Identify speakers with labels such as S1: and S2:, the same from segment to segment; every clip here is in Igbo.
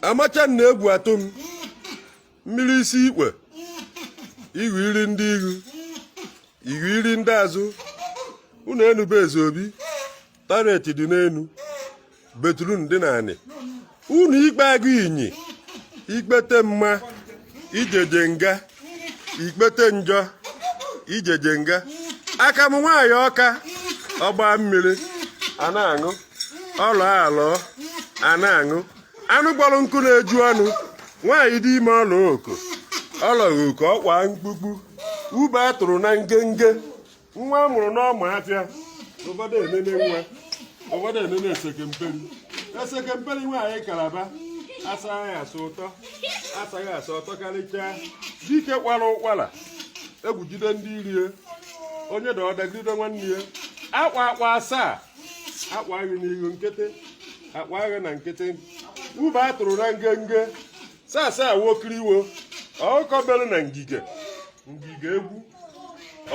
S1: amachan na-egwu atụm mmiri isi ikpe ihu iri ndị ihu iri ndị azụ unu enube eze obi tareti dị n'enu betrun dị n'anị unu ikpe agụ inyi ikpete mma ijeje nga ikpete njọ ijeje nga aka m nwaanyị ọka ọgba mmiri a na-aṅụ ọlọ alọ a na-aṅụ anụ gbọrọ nkụ na-eju ọnụ nwaanyị dị ime ọla oko ọlọghị oke ọkwa mkpukpu ube a tụrụ na ngenge nwa a mụrụ n'ọma afịa obodo enene esekemperi nwaanyị kalaba asaghị asụ ụtọ karịchaa dike kwara ụkwara egwu jide ndị irie onye da ọdagide nwanne ya akwa asaa akwa agha n'ihu nkịtị akwa agha na nkịtị ube a tụrụ na ngenge saa wokiriwo ọkụkọ mere na ngige egwu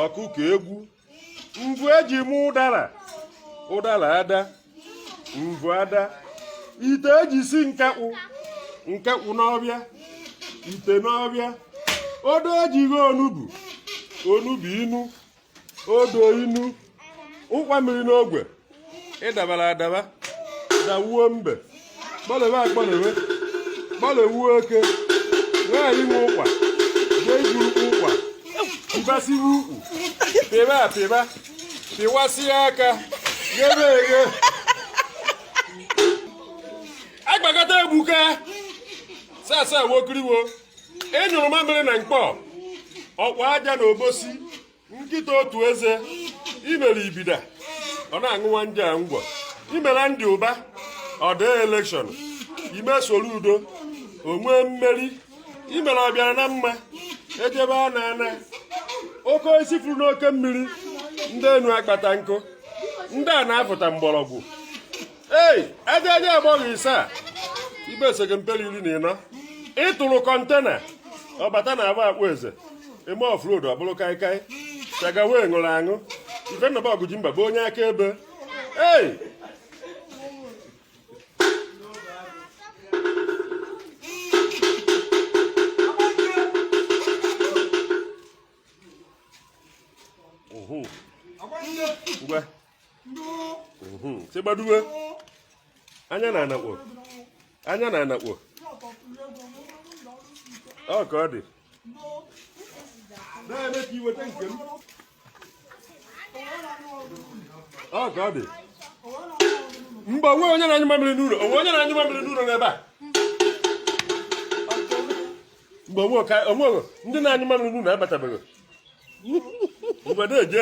S1: ọkụkọ egwu mvu eji mụ ụdara ada mvu ada ite eji si nkekwu n'ọbịa ite n'ọbịa odo ejighị onugbu inu odo inu ụkwa mmiri n'ogwe ịdabara adaba dawuo mbe gbalewuo oke nwaanyị nwe ụkwa ga-eji ụkwa mbasiwe ukwu pịba pịwasịa aka ghebe eghe agbakọta egbuka saa wokiriwo enyụrụ mamịrị na mkpọ ọkwa aja na obosi nkịta otu eze imere ibida ọ na-aṅụwa ndị a ngwọ imere ndị ụba ọdị elekshọn ime soro udo onwe mmeri imere ọbịara na mma ejebe a na-ana oke osisi furu n'oke mmiri ndị enu akpata nkụ ndị a na-afụta mgbọrọgwụ aja agbọghọ ise ibe esekemperi 14 ịtụrụ kọntena ọbata na agba akpụ eze eme ofroad ọ bụrụ kaikai chagawe ṅụrụ aṅụ ifennabọgụ ji mba bụ onye akaebe sigbaduwe anya na-anakpo ọ ka ọ dị na-eme ka iweta nke m ọ ka ọ dị mgbe onwe onye na-anyụ mamịrị n'ụlọ n'ebe a mgbe onwe ndị na-anyụ mamịrị n'ụlọ abatabeghị mgbe na-eje